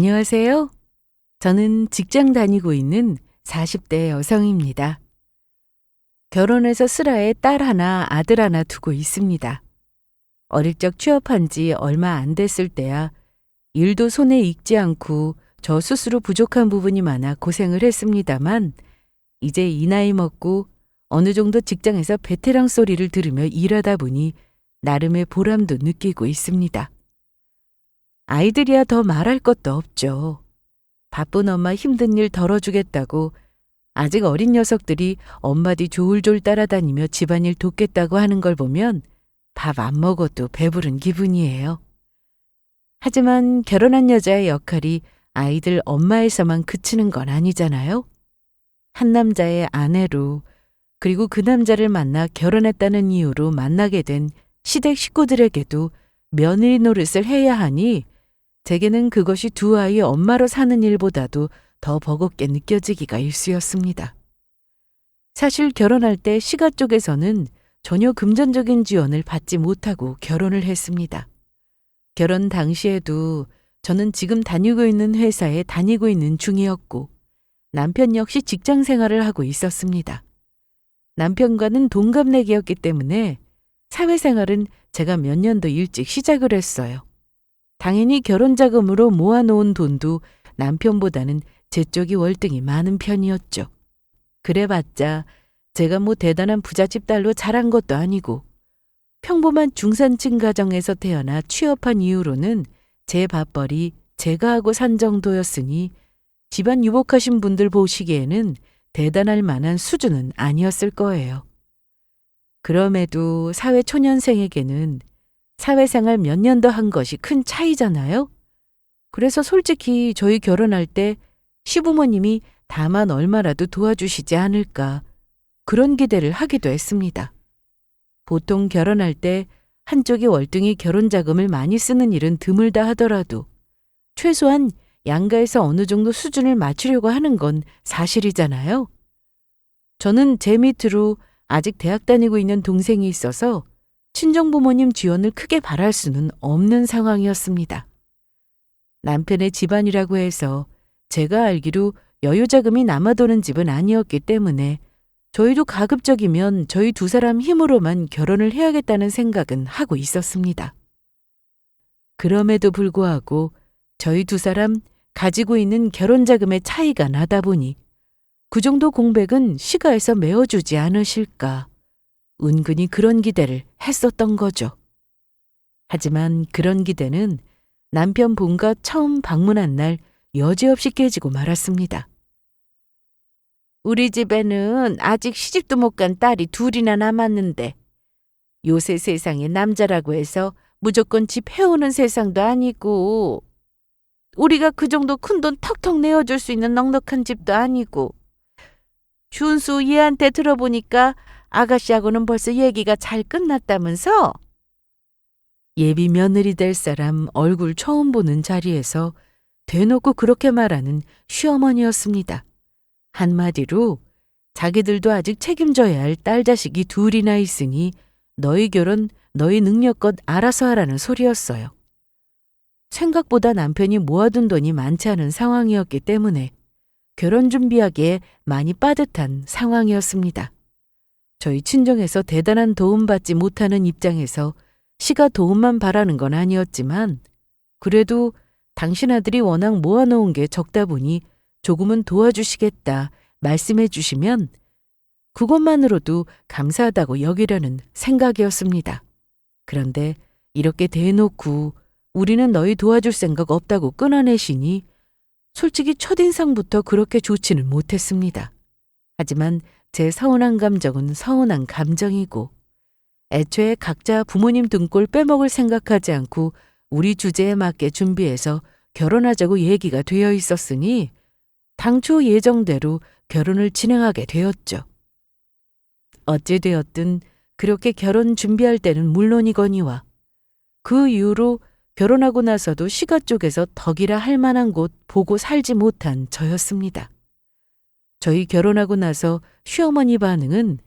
안녕하세요. 저는 직장 다니고 있는 40대 여성입니다. 결혼해서 슬하에 딸 하나, 아들 하나 두고 있습니다. 어릴 적 취업한 지 얼마 안 됐을 때야 일도 손에 익지 않고 저 스스로 부족한 부분이 많아 고생을 했습니다만 이제 이 나이 먹고 어느 정도 직장에서 베테랑 소리를 들으며 일하다 보니 나름의 보람도 느끼고 있습니다. 아이들이야 더 말할 것도 없죠. 바쁜 엄마 힘든 일 덜어주겠다고 아직 어린 녀석들이 엄마 뒤 졸졸 따라다니며 집안일 돕겠다고 하는 걸 보면 밥 안 먹어도 배부른 기분이에요. 하지만 결혼한 여자의 역할이 아이들 엄마에서만 그치는 건 아니잖아요. 한 남자의 아내로 그리고 그 남자를 만나 결혼했다는 이유로 만나게 된 시댁 식구들에게도 며느리 노릇을 해야 하니 제게는 그것이 두 아이의 엄마로 사는 일보다도 더 버겁게 느껴지기가 일쑤였습니다. 사실 결혼할 때 시가 쪽에서는 전혀 금전적인 지원을 받지 못하고 결혼을 했습니다. 결혼 당시에도 저는 지금 다니고 있는 회사에 다니고 있는 중이었고 남편 역시 직장 생활을 하고 있었습니다. 남편과는 동갑내기였기 때문에 사회생활은 제가 몇 년도 일찍 시작을 했어요. 당연히 결혼자금으로 모아놓은 돈도 남편보다는 제 쪽이 월등히 많은 편이었죠. 그래봤자 제가 뭐 대단한 부잣집 딸로 자란 것도 아니고 평범한 중산층 가정에서 태어나 취업한 이후로는 제 밥벌이 제가 하고 산 정도였으니 집안 유복하신 분들 보시기에는 대단할 만한 수준은 아니었을 거예요. 그럼에도 사회 초년생에게는 사회생활 몇 년 더 한 것이 큰 차이잖아요. 그래서 솔직히 저희 결혼할 때 시부모님이 다만 얼마라도 도와주시지 않을까 그런 기대를 하기도 했습니다. 보통 결혼할 때 한쪽이 월등히 결혼 자금을 많이 쓰는 일은 드물다 하더라도 최소한 양가에서 어느 정도 수준을 맞추려고 하는 건 사실이잖아요. 저는 제 밑으로 아직 대학 다니고 있는 동생이 있어서 친정부모님 지원을 크게 바랄 수는 없는 상황이었습니다. 남편의 집안이라고 해서 제가 알기로 여유자금이 남아도는 집은 아니었기 때문에 저희도 가급적이면 저희 두 사람 힘으로만 결혼을 해야겠다는 생각은 하고 있었습니다. 그럼에도 불구하고 저희 두 사람 가지고 있는 결혼자금의 차이가 나다 보니 그 정도 공백은 시가에서 메워주지 않으실까. 은근히 그런 기대를 했었던 거죠. 하지만 그런 기대는 남편 본가 처음 방문한 날 여지없이 깨지고 말았습니다. 우리 집에는 아직 시집도 못 간 딸이 둘이나 남았는데 요새 세상에 남자라고 해서 무조건 집 해오는 세상도 아니고 우리가 그 정도 큰 돈 턱턱 내어줄 수 있는 넉넉한 집도 아니고 준수 얘한테 들어보니까 아가씨하고는 벌써 얘기가 잘 끝났다면서? 예비 며느리 될 사람 얼굴 처음 보는 자리에서 대놓고 그렇게 말하는 시어머니였습니다. 한마디로 자기들도 아직 책임져야 할 딸 자식이 둘이나 있으니 너희 결혼 너희 능력껏 알아서 하라는 소리였어요. 생각보다 남편이 모아둔 돈이 많지 않은 상황이었기 때문에 결혼 준비하기에 많이 빠듯한 상황이었습니다. 저희 친정에서 대단한 도움받지 못하는 입장에서 시가 도움만 바라는 건 아니었지만 그래도 당신 아들이 워낙 모아놓은 게 적다 보니 조금은 도와주시겠다 말씀해 주시면 그것만으로도 감사하다고 여기려는 생각이었습니다. 그런데 이렇게 대놓고 우리는 너희 도와줄 생각 없다고 끊어내시니 솔직히 첫인상부터 그렇게 좋지는 못했습니다. 하지만 제 서운한 감정은 서운한 감정이고 애초에 각자 부모님 등골 빼먹을 생각하지 않고 우리 주제에 맞게 준비해서 결혼하자고 얘기가 되어 있었으니 당초 예정대로 결혼을 진행하게 되었죠. 어찌되었든 그렇게 결혼 준비할 때는 물론이거니와 그 이후로 결혼하고 나서도 시가 쪽에서 덕이라 할 만한 곳 보고 살지 못한 저였습니다. 저희 결혼하고 나서 시어머니 반응은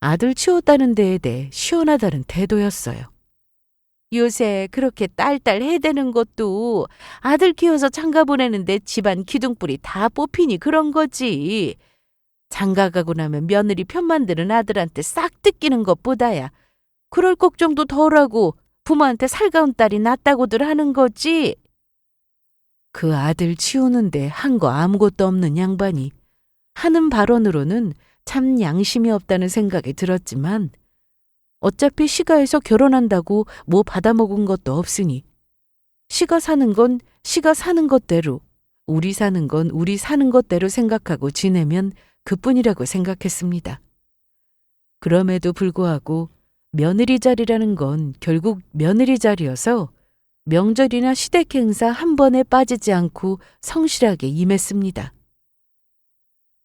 아들 치웠다는 데에 대해 시원하다는 태도였어요. 요새 그렇게 딸딸 해대는 것도 아들 키워서 장가 보내는데 집안 기둥불이 다 뽑히니 그런 거지. 장가 가고 나면 며느리 편만 드는 아들한테 싹 뜯기는 것보다야 그럴 걱정도 덜하고 부모한테 살가운 딸이 낫다고들 하는 거지. 그 아들 치우는데 한 거 아무것도 없는 양반이 하는 발언으로는 참 양심이 없다는 생각이 들었지만 어차피 시가에서 결혼한다고 뭐 받아먹은 것도 없으니 시가 사는 건 시가 사는 것대로, 우리 사는 건 우리 사는 것대로 생각하고 지내면 그뿐이라고 생각했습니다. 그럼에도 불구하고 며느리 자리라는 건 결국 며느리 자리여서 명절이나 시댁 행사 한 번에 빠지지 않고 성실하게 임했습니다.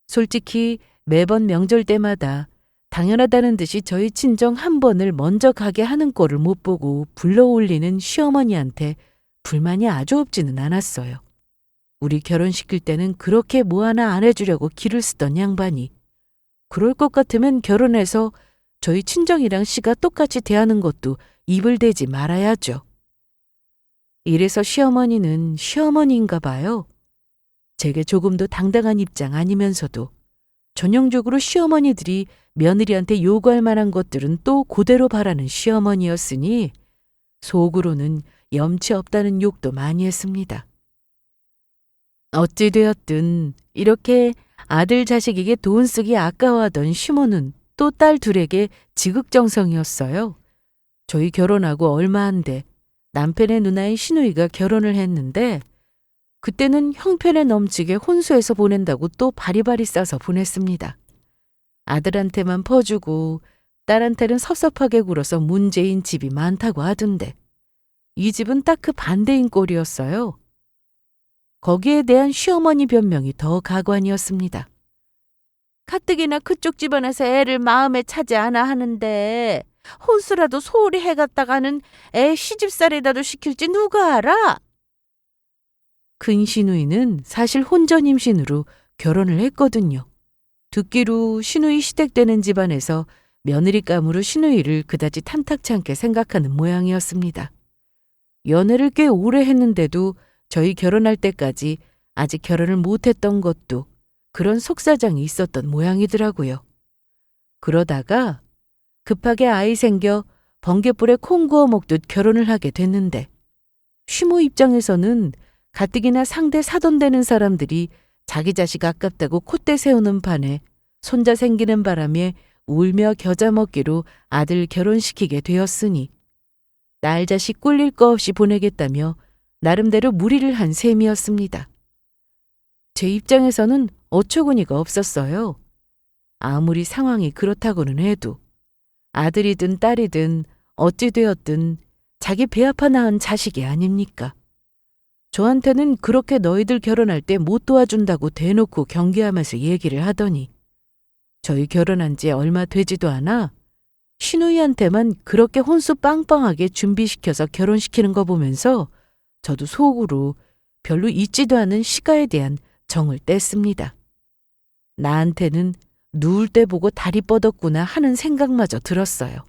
솔직히 매번 명절 때마다 당연하다는 듯이 저희 친정 한 번을 먼저 가게 하는 꼴을 못 보고 불러올리는 시어머니한테 불만이 아주 없지는 않았어요. 우리 결혼시킬 때는 그렇게 뭐 하나 안 해주려고 기를 쓰던 양반이 그럴 것 같으면 결혼해서 저희 친정이랑 씨가 똑같이 대하는 것도 입을 대지 말아야죠. 이래서 시어머니는 시어머니인가 봐요. 제게 조금도 당당한 입장 아니면서도 전형적으로 시어머니들이 며느리한테 요구할 만한 것들은 또 그대로 바라는 시어머니였으니 속으로는 염치 없다는 욕도 많이 했습니다. 어찌되었든 이렇게 아들 자식에게 돈 쓰기 아까워하던 시모는 또 딸 둘에게 지극정성이었어요. 저희 결혼하고 얼마 안 돼 남편의 누나인 시누이가 결혼을 했는데 그때는 형편에 넘치게 혼수해서 보낸다고 또 바리바리 싸서 보냈습니다. 아들한테만 퍼주고 딸한테는 섭섭하게 굴어서 문제인 집이 많다고 하던데 이 집은 딱 그 반대인 꼴이었어요. 거기에 대한 시어머니 변명이 더 가관이었습니다. 가뜩이나 그쪽 집안에서 애를 마음에 차지 않아 하는데 혼수라도 소홀히 해갔다가는 애 시집살이라도 시킬지 누가 알아? 큰 시누이는 사실 혼전 임신으로 결혼을 했거든요. 듣기로 시누이 시댁되는 집안에서 며느리감으로 시누이를 그다지 탐탁치 않게 생각하는 모양이었습니다. 연애를 꽤 오래 했는데도 저희 결혼할 때까지 아직 결혼을 못했던 것도 그런 속사정이 있었던 모양이더라고요. 그러다가 급하게 아이 생겨 번갯불에 콩 구워 먹듯 결혼을 하게 됐는데 시모 입장에서는 가뜩이나 상대 사돈 되는 사람들이 자기 자식 아깝다고 콧대 세우는 판에 손자 생기는 바람에 울며 겨자 먹기로 아들 결혼시키게 되었으니 딸 자식 꿀릴 거 없이 보내겠다며 나름대로 무리를 한 셈이었습니다. 제 입장에서는 어처구니가 없었어요. 아무리 상황이 그렇다고는 해도 아들이든 딸이든 어찌 되었든 자기 배 아파 낳은 자식이 아닙니까? 저한테는 그렇게 너희들 결혼할 때 못 도와준다고 대놓고 경계하면서 얘기를 하더니 저희 결혼한 지 얼마 되지도 않아 시누이한테만 그렇게 혼수 빵빵하게 준비시켜서 결혼시키는 거 보면서 저도 속으로 별로 있지도 않은 시가에 대한 정을 뗐습니다. 나한테는 누울 때 보고 다리 뻗었구나 하는 생각마저 들었어요.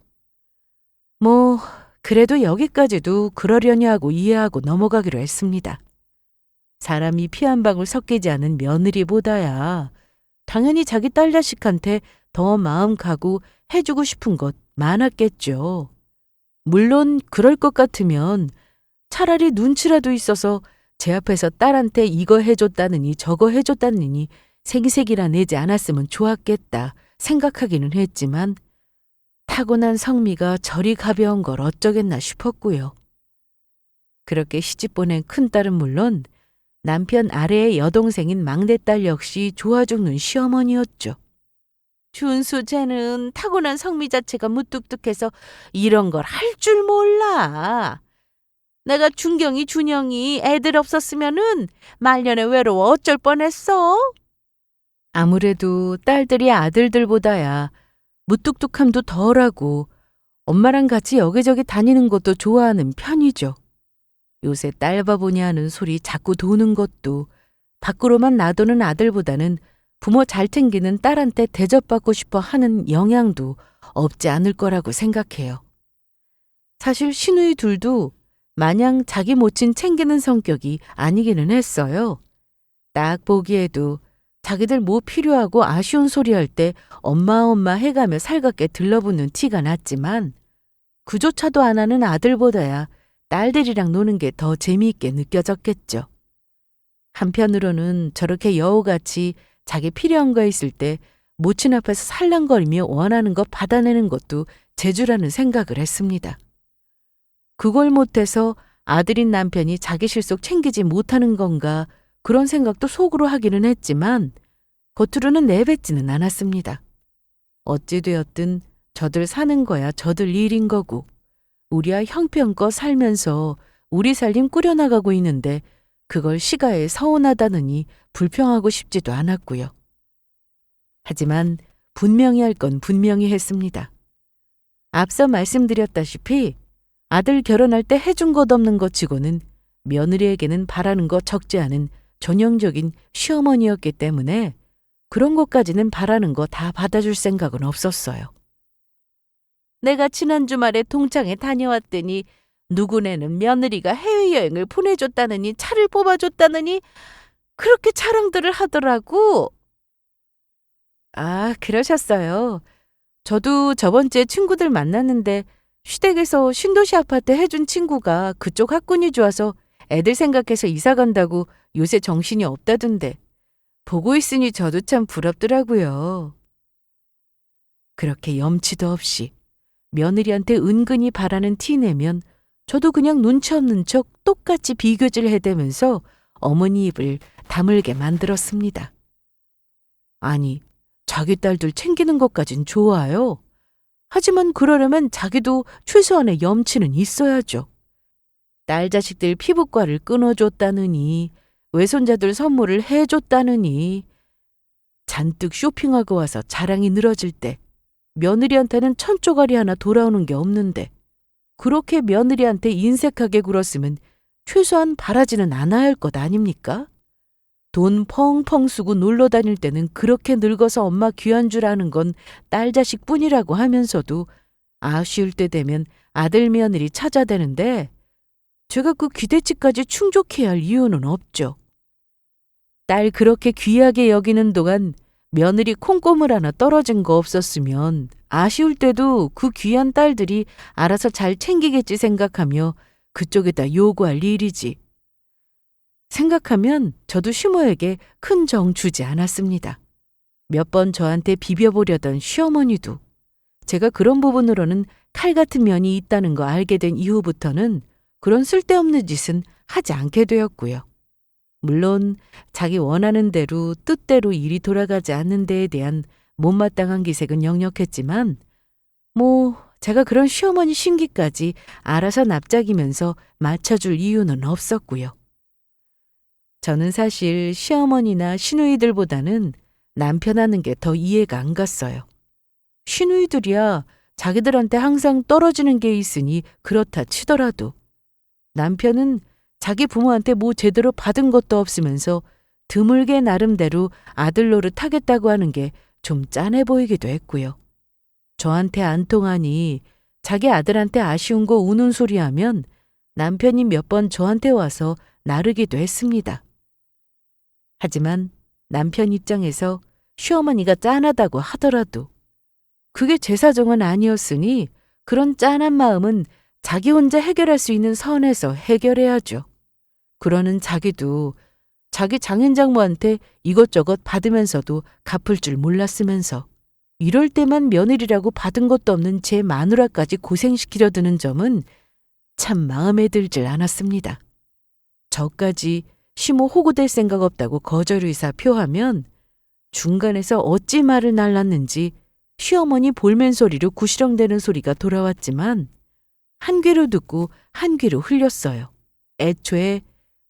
뭐 그래도 여기까지도 그러려니 하고 이해하고 넘어가기로 했습니다. 사람이 피 한 방울 섞이지 않은 며느리보다야 당연히 자기 딸 자식한테 더 마음 가고 해주고 싶은 것 많았겠죠. 물론 그럴 것 같으면 차라리 눈치라도 있어서 제 앞에서 딸한테 이거 해줬다느니 저거 해줬다느니 생색이라 내지 않았으면 좋았겠다 생각하기는 했지만 타고난 성미가 저리 가벼운 걸 어쩌겠나 싶었고요. 그렇게 시집 보낸 큰딸은 물론 남편 아래의 여동생인 막내딸 역시 좋아 죽는 시어머니였죠. 준수 쟤는 타고난 성미 자체가 무뚝뚝해서 이런 걸 할 줄 몰라. 내가 준경이 준영이 애들 없었으면은 말년에 외로워 어쩔 뻔했어. 아무래도 딸들이 아들들보다야 무뚝뚝함도 덜하고 엄마랑 같이 여기저기 다니는 것도 좋아하는 편이죠. 요새 딸 바보니 하는 소리 자꾸 도는 것도 밖으로만 놔두는 아들보다는 부모 잘 챙기는 딸한테 대접받고 싶어 하는 영향도 없지 않을 거라고 생각해요. 사실 시누이 둘도 마냥 자기 모친 챙기는 성격이 아니기는 했어요. 딱 보기에도 자기들 뭐 필요하고 아쉬운 소리 할 때 엄마 해가며 살갑게 들러붙는 티가 났지만 그조차도 안 하는 아들보다야 딸들이랑 노는 게 더 재미있게 느껴졌겠죠. 한편으로는 저렇게 여우같이 자기 필요한 거 있을 때 모친 앞에서 살랑거리며 원하는 거 받아내는 것도 재주라는 생각을 했습니다. 그걸 못해서 아들인 남편이 자기 실속 챙기지 못하는 건가 그런 생각도 속으로 하기는 했지만 겉으로는 내뱉지는 않았습니다. 어찌되었든 저들 사는 거야 저들 일인 거고 우리야 형편껏 살면서 우리 살림 꾸려나가고 있는데 그걸 시가에 서운하다느니 불평하고 싶지도 않았고요. 하지만 분명히 할 건 분명히 했습니다. 앞서 말씀드렸다시피 아들 결혼할 때 해준 것 없는 것 치고는 며느리에게는 바라는 거 적지 않은 전형적인 시어머니였기 때문에 그런 것까지는 바라는 거 다 받아줄 생각은 없었어요. 내가 지난 주말에 동창회 다녀왔더니 누구네는 며느리가 해외여행을 보내줬다느니 차를 뽑아줬다느니 그렇게 자랑들을 하더라고. 아, 그러셨어요. 저도 저번 주에 친구들 만났는데 시댁에서 신도시 아파트 해준 친구가 그쪽 학군이 좋아서 애들 생각해서 이사 간다고 요새 정신이 없다던데 보고 있으니 저도 참 부럽더라고요. 그렇게 염치도 없이 며느리한테 은근히 바라는 티 내면 저도 그냥 눈치 없는 척 똑같이 비교질 해대면서 어머니 입을 다물게 만들었습니다. 아니, 자기 딸들 챙기는 것까진 좋아요. 하지만 그러려면 자기도 최소한의 염치는 있어야죠. 딸 자식들 피부과를 끊어줬다느니 외손자들 선물을 해줬다느니 잔뜩 쇼핑하고 와서 자랑이 늘어질 때 며느리한테는 천조가리 하나 돌아오는 게 없는데 그렇게 며느리한테 인색하게 굴었으면 최소한 바라지는 않아야 할 것 아닙니까? 돈 펑펑 쓰고 놀러 다닐 때는 그렇게 늙어서 엄마 귀한 줄 아는 건 딸 자식뿐이라고 하면서도 아쉬울 때 되면 아들 며느리 찾아대는데 제가 그 기대치까지 충족해야 할 이유는 없죠. 딸 그렇게 귀하게 여기는 동안 며느리 콩고물 하나 떨어진 거 없었으면 아쉬울 때도 그 귀한 딸들이 알아서 잘 챙기겠지 생각하며 그쪽에다 요구할 일이지. 생각하면 저도 시모에게 큰 정 주지 않았습니다. 몇 번 저한테 비벼보려던 시어머니도 제가 그런 부분으로는 칼 같은 면이 있다는 거 알게 된 이후부터는 그런 쓸데없는 짓은 하지 않게 되었고요. 물론 자기 원하는 대로 뜻대로 일이 돌아가지 않는 데에 대한 못마땅한 기색은 역력했지만 제가 그런 시어머니 심기까지 알아서 납작이면서 맞춰줄 이유는 없었고요. 저는 사실 시어머니나 시누이들보다는 남편 하는 게 더 이해가 안 갔어요. 시누이들이야 자기들한테 항상 떨어지는 게 있으니 그렇다 치더라도 남편은 자기 부모한테 뭐 제대로 받은 것도 없으면서 드물게 나름대로 아들 노릇 하겠다고 하는 게 좀 짠해 보이기도 했고요. 저한테 안 통하니 자기 아들한테 아쉬운 거 우는 소리 하면 남편이 몇 번 저한테 와서 나르기도 했습니다. 하지만 남편 입장에서 시어머니가 짠하다고 하더라도 그게 제 사정은 아니었으니 그런 짠한 마음은 자기 혼자 해결할 수 있는 선에서 해결해야죠. 그러는 자기도 자기 장인장모한테 이것저것 받으면서도 갚을 줄 몰랐으면서 이럴 때만 며느리라고 받은 것도 없는 제 마누라까지 고생시키려 드는 점은 참 마음에 들질 않았습니다. 저까지 시모 호구될 생각 없다고 거절 의사 표하면 중간에서 어찌 말을 날랐는지 시어머니 볼멘 소리로 구시렁대는 소리가 돌아왔지만 한 귀로 듣고 한 귀로 흘렸어요. 애초에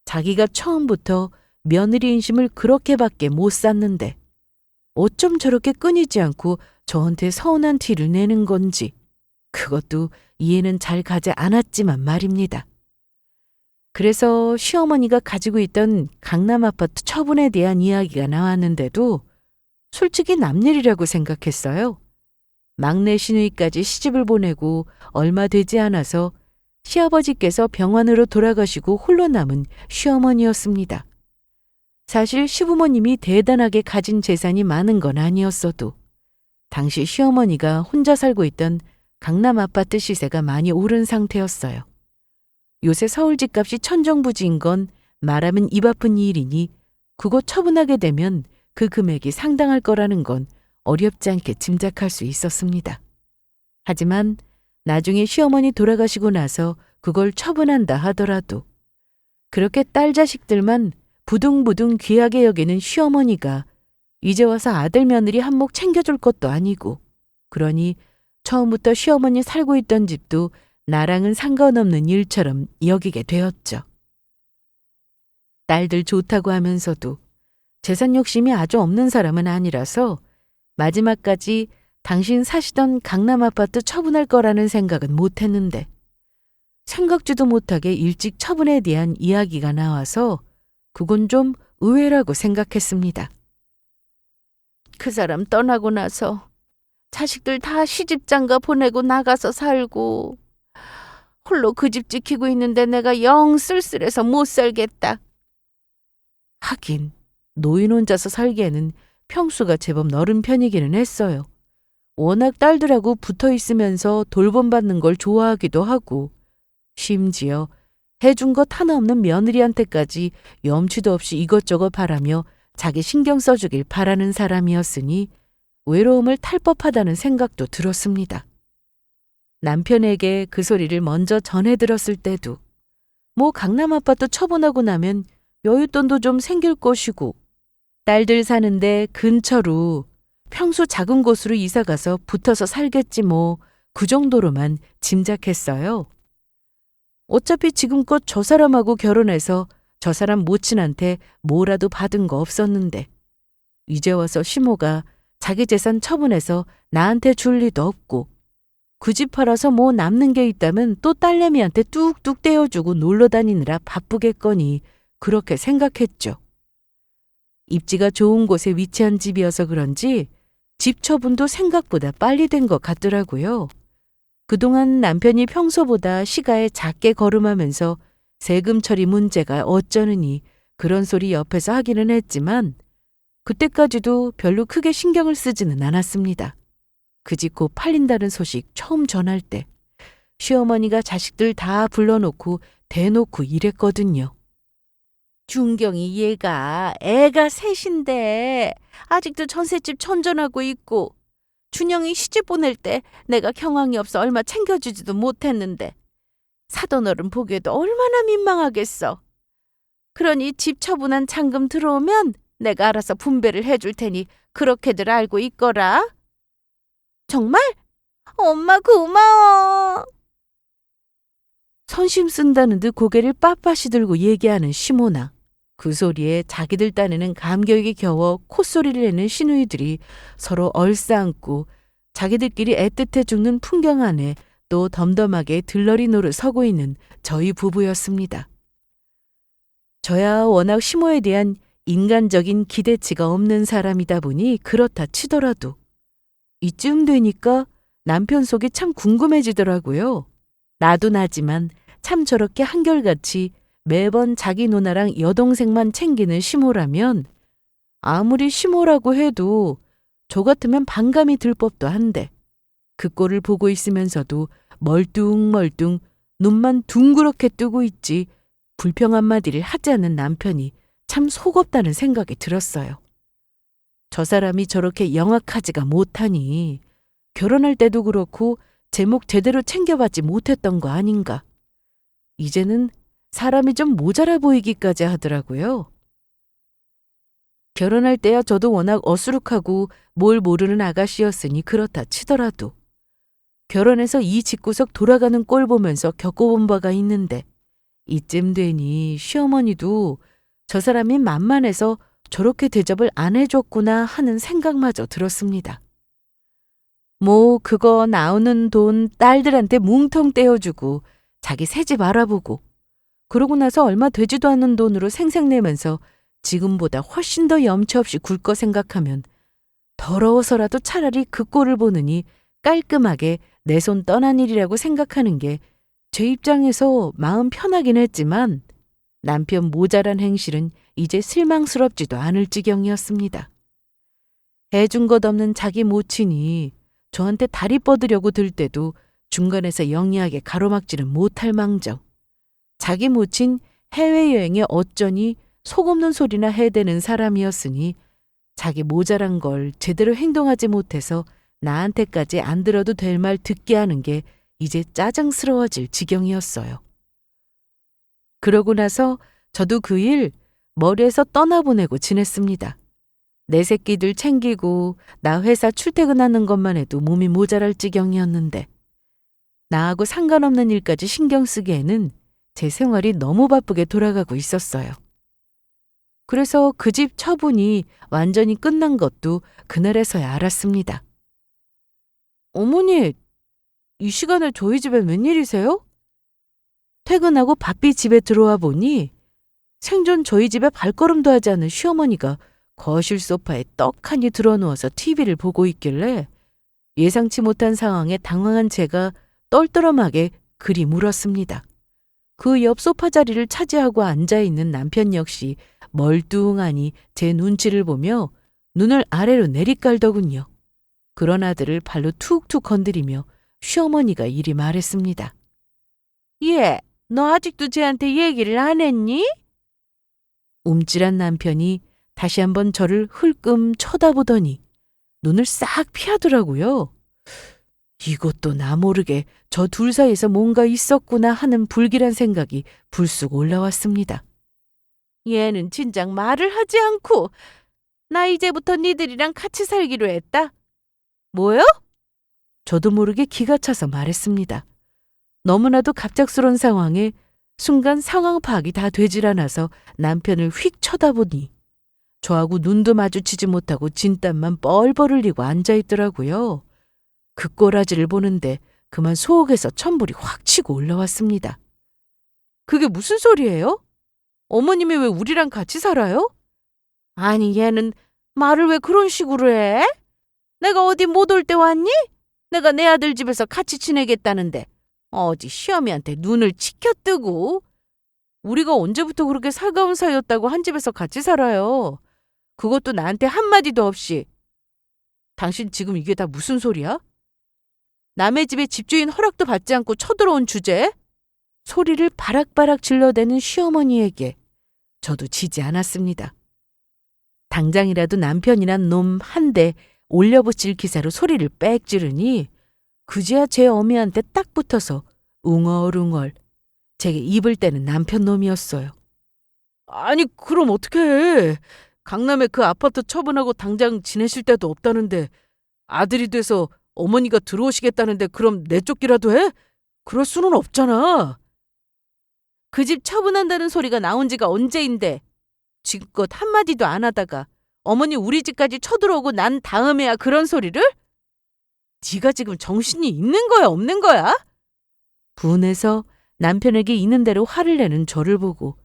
자기가 처음부터 며느리 인심을 그렇게밖에 못 쌌는데 어쩜 저렇게 끊이지 않고 저한테 서운한 티를 내는 건지 그것도 이해는 잘 가지 않았지만 말입니다. 그래서 시어머니가 가지고 있던 강남 아파트 처분에 대한 이야기가 나왔는데도 솔직히 남일이라고 생각했어요. 막내 시누이까지 시집을 보내고 얼마 되지 않아서 시아버지께서 병환으로 돌아가시고 홀로 남은 시어머니였습니다. 사실 시부모님이 대단하게 가진 재산이 많은 건 아니었어도 당시 시어머니가 혼자 살고 있던 강남 아파트 시세가 많이 오른 상태였어요. 요새 서울 집값이 천정부지인 건 말하면 입 아픈 일이니 그곳 처분하게 되면 그 금액이 상당할 거라는 건 어렵지 않게 짐작할 수 있었습니다. 하지만 나중에 시어머니 돌아가시고 나서 그걸 처분한다 하더라도 그렇게 딸 자식들만 부둥부둥 귀하게 여기는 시어머니가 이제 와서 아들 며느리 한몫 챙겨줄 것도 아니고 그러니 처음부터 시어머니 살고 있던 집도 나랑은 상관없는 일처럼 여기게 되었죠. 딸들 좋다고 하면서도 재산 욕심이 아주 없는 사람은 아니라서 마지막까지 당신 사시던 강남 아파트 처분할 거라는 생각은 못했는데 생각지도 못하게 일찍 처분에 대한 이야기가 나와서 그건 좀 의외라고 생각했습니다. 그 사람 떠나고 나서 자식들 다 시집장가 보내고 나가서 살고 홀로 그 집 지키고 있는데 내가 영 쓸쓸해서 못 살겠다. 하긴 노인 혼자서 살기에는 평수가 제법 넓은 편이기는 했어요. 워낙 딸들하고 붙어 있으면서 돌봄받는 걸 좋아하기도 하고 심지어 해준 것 하나 없는 며느리한테까지 염치도 없이 이것저것 바라며 자기 신경 써주길 바라는 사람이었으니 외로움을 탈 법하다는 생각도 들었습니다. 남편에게 그 소리를 먼저 전해 들었을 때도 뭐 강남 아파트 처분하고 나면 여윳돈도 좀 생길 것이고 딸들 사는데 근처로 평소 작은 곳으로 이사가서 붙어서 살겠지 뭐 그 정도로만 짐작했어요. 어차피 지금껏 저 사람하고 결혼해서 저 사람 모친한테 뭐라도 받은 거 없었는데 이제 와서 시모가 자기 재산 처분해서 나한테 줄 리도 없고 그 집 팔아서 뭐 남는 게 있다면 또 딸내미한테 뚝뚝 떼어주고 놀러 다니느라 바쁘겠거니 그렇게 생각했죠. 입지가 좋은 곳에 위치한 집이어서 그런지 집 처분도 생각보다 빨리 된 것 같더라고요. 그동안 남편이 평소보다 시가에 작게 거름하면서 세금 처리 문제가 어쩌느니 그런 소리 옆에서 하기는 했지만 그때까지도 별로 크게 신경을 쓰지는 않았습니다. 그 집 곧 팔린다는 소식 처음 전할 때 시어머니가 자식들 다 불러놓고 대놓고 이랬거든요. 준경이 얘가 애가 셋인데 아직도 전셋집 천전하고 있고 준영이 시집 보낼 때 내가 경황이 없어 얼마 챙겨주지도 못했는데 사돈 어른 보기에도 얼마나 민망하겠어. 그러니 집 처분한 잔금 들어오면 내가 알아서 분배를 해줄 테니 그렇게들 알고 있거라. 정말? 엄마 고마워. 선심 쓴다는 듯 고개를 빳빳이 들고 얘기하는 시모나. 그 소리에 자기들 딴에는 감격이 겨워 콧소리를 내는 시누이들이 서로 얼싸안고 자기들끼리 애틋해 죽는 풍경 안에 또 덤덤하게 들러리 노릇 서고 있는 저희 부부였습니다. 저야 워낙 시모에 대한 인간적인 기대치가 없는 사람이다 보니 그렇다 치더라도 이쯤 되니까 남편 속이 참 궁금해지더라고요. 나도 나지만 참 저렇게 한결같이 매번 자기 누나랑 여동생만 챙기는 시모라면 아무리 시모라고 해도 저 같으면 반감이 들 법도 한데 그 꼴을 보고 있으면서도 멀뚱멀뚱 눈만 둥그렇게 뜨고 있지 불평 한마디를 하지 않는 남편이 참 속없다는 생각이 들었어요. 저 사람이 저렇게 영악하지가 못하니 결혼할 때도 그렇고 제목 제대로 챙겨받지 못했던 거 아닌가. 이제는 사람이 좀 모자라 보이기까지 하더라고요. 결혼할 때야 저도 워낙 어수룩하고 뭘 모르는 아가씨였으니 그렇다 치더라도 결혼해서 이 집구석 돌아가는 꼴 보면서 겪어본 바가 있는데 이쯤 되니 시어머니도 저 사람이 만만해서 저렇게 대접을 안 해줬구나 하는 생각마저 들었습니다. 뭐 그거 나오는 돈 딸들한테 뭉텅 떼어주고 자기 새집 알아보고 그러고 나서 얼마 되지도 않는 돈으로 생색내면서 지금보다 훨씬 더 염치 없이 굴 거 생각하면 더러워서라도 차라리 그 꼴을 보느니 깔끔하게 내 손 떠난 일이라고 생각하는 게 제 입장에서 마음 편하긴 했지만 남편 모자란 행실은 이제 실망스럽지도 않을 지경이었습니다. 해준 것 없는 자기 모친이 저한테 다리 뻗으려고 들 때도 중간에서 영리하게 가로막지는 못할 망정. 자기 모친 해외여행에 어쩌니 속 없는 소리나 해대는 사람이었으니 자기 모자란 걸 제대로 행동하지 못해서 나한테까지 안 들어도 될 말 듣게 하는 게 이제 짜증스러워질 지경이었어요. 그러고 나서 저도 그 일 머리에서 떠나보내고 지냈습니다. 내 새끼들 챙기고 나 회사 출퇴근하는 것만 해도 몸이 모자랄 지경이었는데 나하고 상관없는 일까지 신경 쓰기에는 제 생활이 너무 바쁘게 돌아가고 있었어요. 그래서 그 집 처분이 완전히 끝난 것도 그날에서야 알았습니다. 어머니, 이 시간에 저희 집엔 웬일이세요? 퇴근하고 바삐 집에 들어와 보니 생전 저희 집에 발걸음도 하지 않은 시어머니가 거실 소파에 떡하니 드러누워서 TV를 보고 있길래 예상치 못한 상황에 당황한 제가 떨떠름하게 그리 물었습니다. 그 옆 소파 자리를 차지하고 앉아있는 남편 역시 멀뚱하니 제 눈치를 보며 눈을 아래로 내리깔더군요. 그런 아들을 발로 툭툭 건드리며 시어머니가 이리 말했습니다. 얘, 너 아직도 쟤한테 얘기를 안 했니? 움찔한 남편이 다시 한번 저를 흘끔 쳐다보더니 눈을 싹 피하더라고요. 이것도 나 모르게 저 둘 사이에서 뭔가 있었구나 하는 불길한 생각이 불쑥 올라왔습니다. 얘는 진작 말을 하지 않고 나 이제부터 니들이랑 같이 살기로 했다. 뭐요? 저도 모르게 기가 차서 말했습니다. 너무나도 갑작스러운 상황에 순간 상황 파악이 다 되질 않아서 남편을 휙 쳐다보니 저하고 눈도 마주치지 못하고 진땀만 뻘뻘 흘리고 앉아있더라고요. 그 꼬라지를 보는데 그만 속에서 천불이 확 치고 올라왔습니다. 그게 무슨 소리예요? 어머님이 왜 우리랑 같이 살아요? 아니 얘는 말을 왜 그런 식으로 해? 내가 어디 못 올 때 왔니? 내가 내 아들 집에서 같이 지내겠다는데 어디 시어미한테 눈을 치켜뜨고 우리가 언제부터 그렇게 살가운 사이였다고 한 집에서 같이 살아요. 그것도 나한테 한마디도 없이. 당신 지금 이게 다 무슨 소리야? 남의 집에 집주인 허락도 받지 않고 쳐들어온 주제에? 소리를 바락바락 질러대는 시어머니에게 저도 지지 않았습니다. 당장이라도 남편이란 놈 한 대 올려붙일 기세로 소리를 빽 지르니 그제야 제 어미한테 딱 붙어서 웅얼웅얼 제게 입을 떼는 남편 놈이었어요. 아니 그럼 어떡해. 강남에 그 아파트 처분하고 당장 지내실 데도 없다는데 아들이 돼서 어머니가 들어오시겠다는데 그럼 내쫓기라도 해? 그럴 수는 없잖아. 그 집 처분한다는 소리가 나온 지가 언제인데 지금껏 한마디도 안 하다가 어머니 우리 집까지 쳐들어오고 난 다음에야 그런 소리를? 네가 지금 정신이 있는 거야 없는 거야? 분해서 남편에게 있는 대로 화를 내는 저를 보고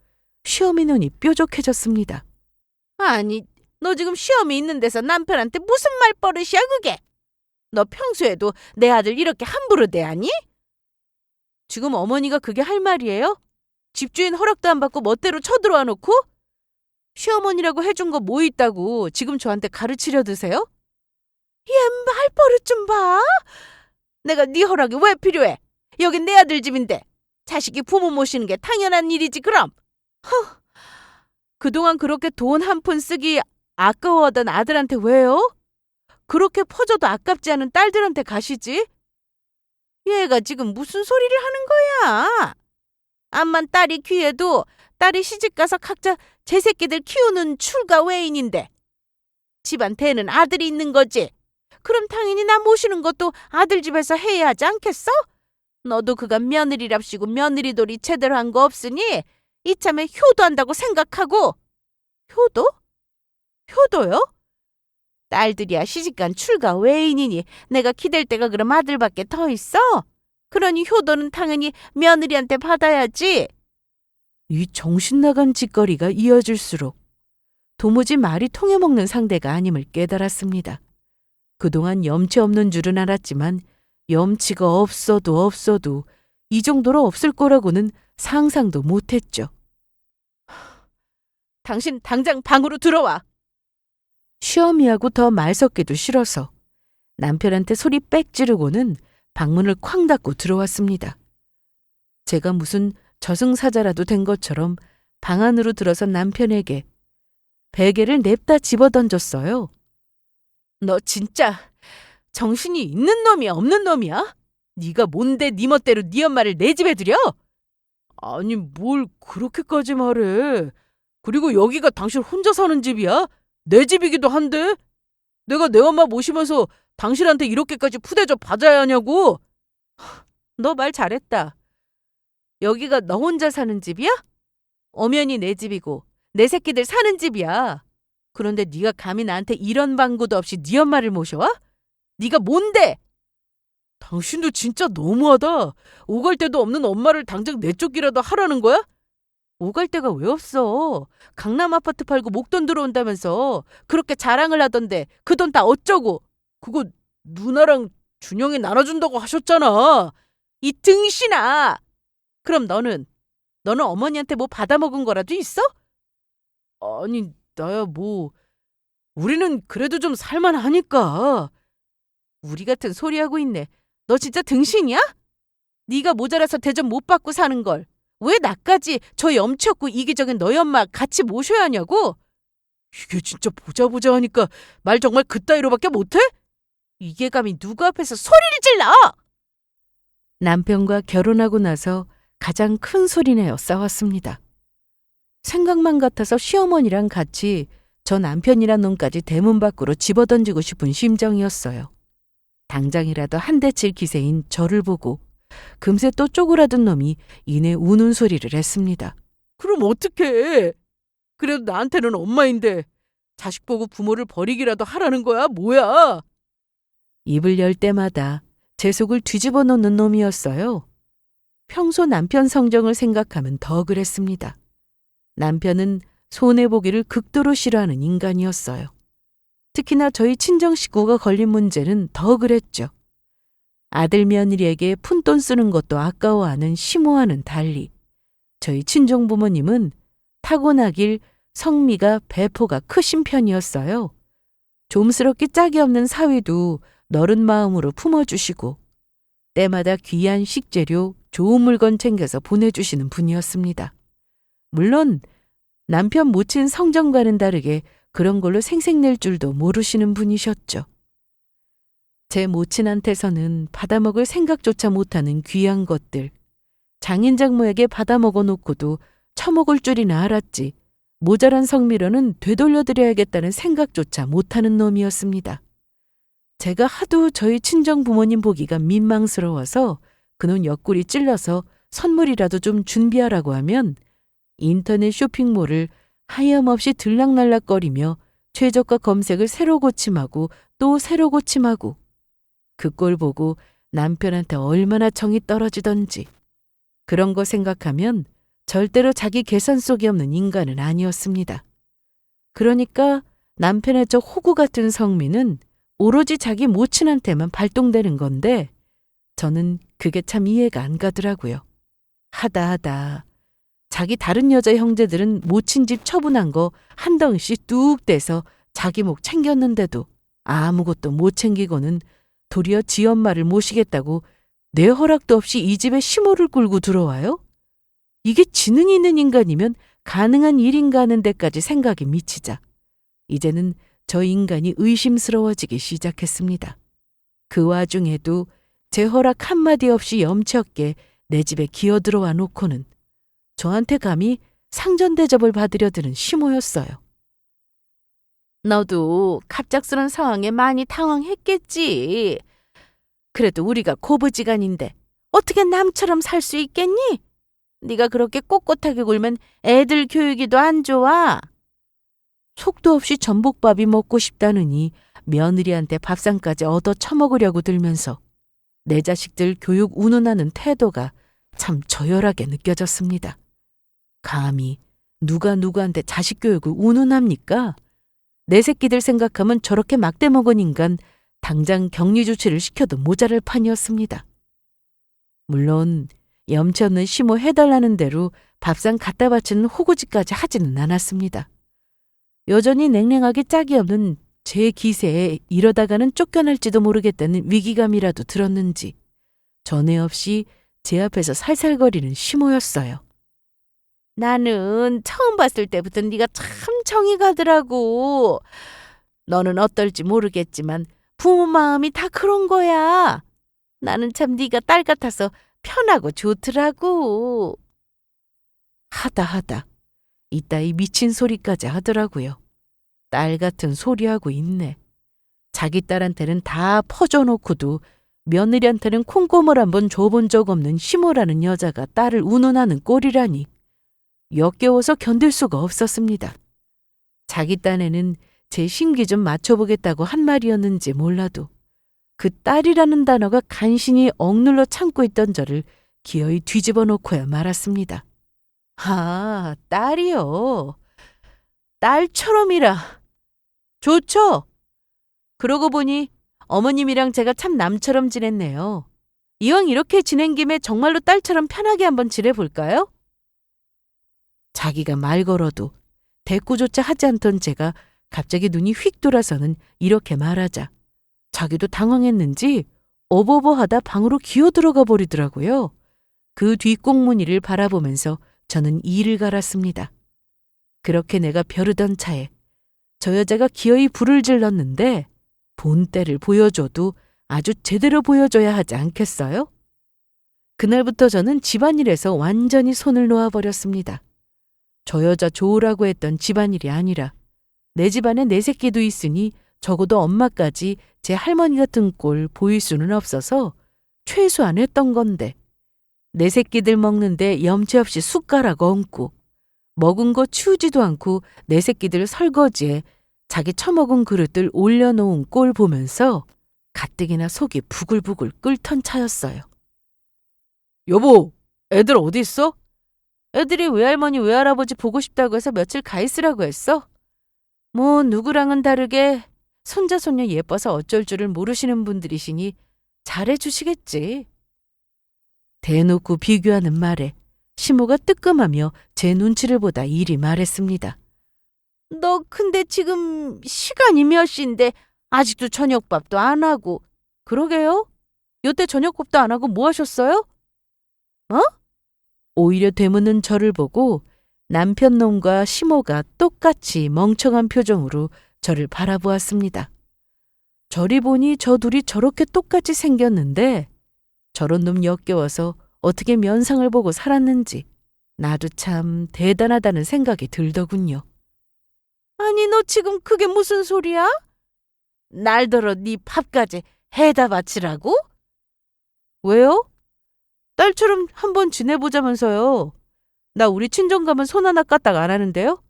시어미 눈이 뾰족해졌습니다. 아니 너 지금 시어미 있는 데서 남편한테 무슨 말버릇이야 그게? 너 평소에도 내 아들 이렇게 함부로 대하니? 지금 어머니가 그게 할 말이에요? 집주인 허락도 안 받고 멋대로 쳐들어와 놓고? 시어머니라고 해준 거 뭐 있다고 지금 저한테 가르치려 드세요? 얘 말버릇 좀 봐. 내가 네 허락이 왜 필요해? 여긴 내 아들 집인데 자식이 부모 모시는 게 당연한 일이지 그럼. 그동안 그렇게 돈 한 푼 쓰기 아까워하던 아들한테 왜요? 그렇게 퍼져도 아깝지 않은 딸들한테 가시지? 얘가 지금 무슨 소리를 하는 거야? 암만 딸이 귀해도 딸이 시집가서 각자 제 새끼들 키우는 출가 외인인데 집안 대는 아들이 있는 거지. 그럼 당연히 나 모시는 것도 아들 집에서 해야 하지 않겠어? 너도 그간 며느리랍시고 며느리돌이 제대로 한 거 없으니 이참에 효도한다고 생각하고. 효도? 효도요? 딸들이야 시집간 출가 외인이니 내가 기댈 데가 그럼 아들밖에 더 있어? 그러니 효도는 당연히 며느리한테 받아야지. 이 정신나간 짓거리가 이어질수록 도무지 말이 통해먹는 상대가 아님을 깨달았습니다. 그동안 염치 없는 줄은 알았지만 염치가 없어도 이 정도로 없을 거라고는 상상도 못했죠. 당신 당장 방으로 들어와. 시어미하고 더 말 섞기도 싫어서 남편한테 소리 빽 지르고는 방문을 쾅 닫고 들어왔습니다. 제가 무슨 저승사자라도 된 것처럼 방 안으로 들어선 남편에게 베개를 냅다 집어던졌어요. 너 진짜 정신이 있는 놈이야, 없는 놈이야? 네가 뭔데 네 멋대로 네 엄마를 내 집에 들여? 아니 뭘 그렇게까지 말해. 그리고 여기가 당신 혼자 사는 집이야? 내 집이기도 한데? 내가 내 엄마 모시면서 당신한테 이렇게까지 푸대접 받아야 하냐고? 너 말 잘했다. 여기가 너 혼자 사는 집이야? 엄연히 내 집이고 내 새끼들 사는 집이야. 그런데 네가 감히 나한테 이런 방구도 없이 네 엄마를 모셔와? 네가 뭔데? 당신도 진짜 너무하다. 오갈 데도 없는 엄마를 당장 내쫓기라도 하라는 거야? 오갈 데가 왜 없어? 강남 아파트 팔고 목돈 들어온다면서 그렇게 자랑을 하던데 그 돈 다 어쩌고? 그거 누나랑 준영이 나눠준다고 하셨잖아. 이 등신아. 그럼 너는 어머니한테 뭐 받아먹은 거라도 있어? 아니 나야 뭐 우리는 그래도 좀 살만하니까. 우리 같은 소리 하고 있네. 너 진짜 등신이야? 네가 모자라서 대접 못 받고 사는 걸 왜 나까지 저 염치 없고 이기적인 너희 엄마 같이 모셔야 하냐고? 이게 진짜 보자 하니까 말 정말 그따위로밖에 못해? 이게 감히 누구 앞에서 소리를 질러! 남편과 결혼하고 나서 가장 큰 소리내어 싸웠습니다. 생각만 같아서 시어머니랑 같이 저 남편이란 놈까지 대문 밖으로 집어던지고 싶은 심정이었어요. 당장이라도 한 대 칠 기세인 저를 보고 금세 또 쪼그라든 놈이 이내 우는 소리를 했습니다. 그럼 어떡해? 그래도 나한테는 엄마인데 자식 보고 부모를 버리기라도 하라는 거야? 뭐야? 입을 열 때마다 제 속을 뒤집어 놓는 놈이었어요. 평소 남편 성정을 생각하면 더 그랬습니다. 남편은 손해보기를 극도로 싫어하는 인간이었어요. 특히나 저희 친정 식구가 걸린 문제는 더 그랬죠. 아들 며느리에게 푼돈 쓰는 것도 아까워하는 심오와는 달리 저희 친정 부모님은 타고나길 성미가 배포가 크신 편이었어요. 좀스럽게 짝이 없는 사위도 너른 마음으로 품어주시고 때마다 귀한 식재료, 좋은 물건 챙겨서 보내주시는 분이었습니다. 물론 남편 모친 성정과는 다르게 그런 걸로 생색낼 줄도 모르시는 분이셨죠. 제 모친한테서는 받아먹을 생각조차 못하는 귀한 것들, 장인장모에게 받아먹어 놓고도 처먹을 줄이나 알았지 모자란 성미로는 되돌려드려야겠다는 생각조차 못하는 놈이었습니다. 제가 하도 저희 친정 부모님 보기가 민망스러워서 그놈 옆구리 찔러서 선물이라도 좀 준비하라고 하면 인터넷 쇼핑몰을 하염없이 들락날락거리며 최저가 검색을 새로 고침하고 또 새로 고침하고 그 꼴 보고 남편한테 얼마나 정이 떨어지던지. 그런 거 생각하면 절대로 자기 계산 속이 없는 인간은 아니었습니다. 그러니까 남편의 저 호구 같은 성미는 오로지 자기 모친한테만 발동되는 건데 저는 그게 참 이해가 안 가더라고요. 하다 자기 다른 여자 형제들은 모친 집 처분한 거 한 덩이씩 뚝 떼서 자기 목 챙겼는데도 아무것도 못 챙기고는 도리어 지 엄마를 모시겠다고 내 허락도 없이 이 집에 시모를 끌고 들어와요? 이게 지능이 있는 인간이면 가능한 일인가 하는 데까지 생각이 미치자 이제는 저 인간이 의심스러워지기 시작했습니다. 그 와중에도 제 허락 한마디 없이 염치 없게 내 집에 기어들어와 놓고는 저한테 감히 상전대접을 받으려 드는 시모였어요. 너도 갑작스런 상황에 많이 당황했겠지. 그래도 우리가 고부지간인데 어떻게 남처럼 살 수 있겠니? 네가 그렇게 꼿꼿하게 굴면 애들 교육이도 안 좋아. 속도 없이 전복밥이 먹고 싶다느니 며느리한테 밥상까지 얻어 처먹으려고 들면서 내 자식들 교육 운운하는 태도가 참 저열하게 느껴졌습니다. 감히 누가 누구한테 자식 교육을 운운합니까? 내 새끼들 생각하면 저렇게 막대 먹은 인간 당장 격리 조치를 시켜도 모자랄 판이었습니다. 물론 염치 없는 시모 해달라는 대로 밥상 갖다 바치는 호구짓까지 하지는 않았습니다. 여전히 냉랭하게 짝이 없는 제 기세에 이러다가는 쫓겨날지도 모르겠다는 위기감이라도 들었는지 전에 없이 제 앞에서 살살거리는 시모였어요. 나는 처음 봤을 때부터 네가 참 정이 가더라고. 너는 어떨지 모르겠지만 부모 마음이 다 그런 거야. 나는 참 네가 딸 같아서 편하고 좋더라고. 하다 이따위 미친 소리까지 하더라고요. 딸 같은 소리하고 있네. 자기 딸한테는 다 퍼줘놓고도 며느리한테는 콩고물 한번 줘본 적 없는 시모라는 여자가 딸을 운운하는 꼴이라니 역겨워서 견딜 수가 없었습니다. 자기 딴에는 제 심기 좀 맞춰보겠다고 한 말이었는지 몰라도 그 딸이라는 단어가 간신히 억눌러 참고 있던 저를 기어이 뒤집어 놓고야 말았습니다. 아, 딸이요. 딸처럼이라. 좋죠. 그러고 보니 어머님이랑 제가 참 남처럼 지냈네요. 이왕 이렇게 지낸 김에 정말로 딸처럼 편하게 한번 지내볼까요? 자기가 말 걸어도 대꾸조차 하지 않던 제가 갑자기 눈이 휙 돌아서는 이렇게 말하자 자기도 당황했는지 어버버하다 방으로 기어 들어가 버리더라고요. 그 뒷꽁무니를 바라보면서 저는 이를 갈았습니다. 그렇게 내가 벼르던 차에 저 여자가 기어이 불을 질렀는데 본때를 보여줘도 아주 제대로 보여줘야 하지 않겠어요? 그날부터 저는 집안일에서 완전히 손을 놓아버렸습니다. 저 여자 좋으라고 했던 집안일이 아니라 내 집안에 내 새끼도 있으니 적어도 엄마까지 제 할머니 같은 꼴 보일 수는 없어서 최소한 했던 건데 내 새끼들 먹는데 염치 없이 숟가락 얹고 먹은 거 치우지도 않고 내 새끼들 설거지에 자기 처먹은 그릇들 올려놓은 꼴 보면서 가뜩이나 속이 부글부글 끓던 차였어요. 여보, 애들 어디 있어? 애들이 외할머니 외할아버지 보고 싶다고 해서 며칠 가 있으라고 했어. 뭐 누구랑은 다르게 손자 손녀 예뻐서 어쩔 줄을 모르시는 분들이시니 잘해주시겠지. 대놓고 비교하는 말에 시모가 뜨끔하며 제 눈치를 보다 이리 말했습니다. 너 근데 지금 시간이 몇 시인데 아직도 저녁밥도 안 하고. 그러게요? 요때 저녁밥도 안 하고 뭐 하셨어요? 어? 오히려 되묻는 저를 보고 남편 놈과 시모가 똑같이 멍청한 표정으로 저를 바라보았습니다. 저리 보니 저 둘이 저렇게 똑같이 생겼는데 저런 놈 역겨워서 어떻게 면상을 보고 살았는지 나도 참 대단하다는 생각이 들더군요. 아니 너 지금 그게 무슨 소리야? 날더러 네 밥까지 해다 바치라고? 왜요? 딸처럼 한번 지내보자면서요. 나 우리 친정 가면 손 하나 까딱 안 하는데요?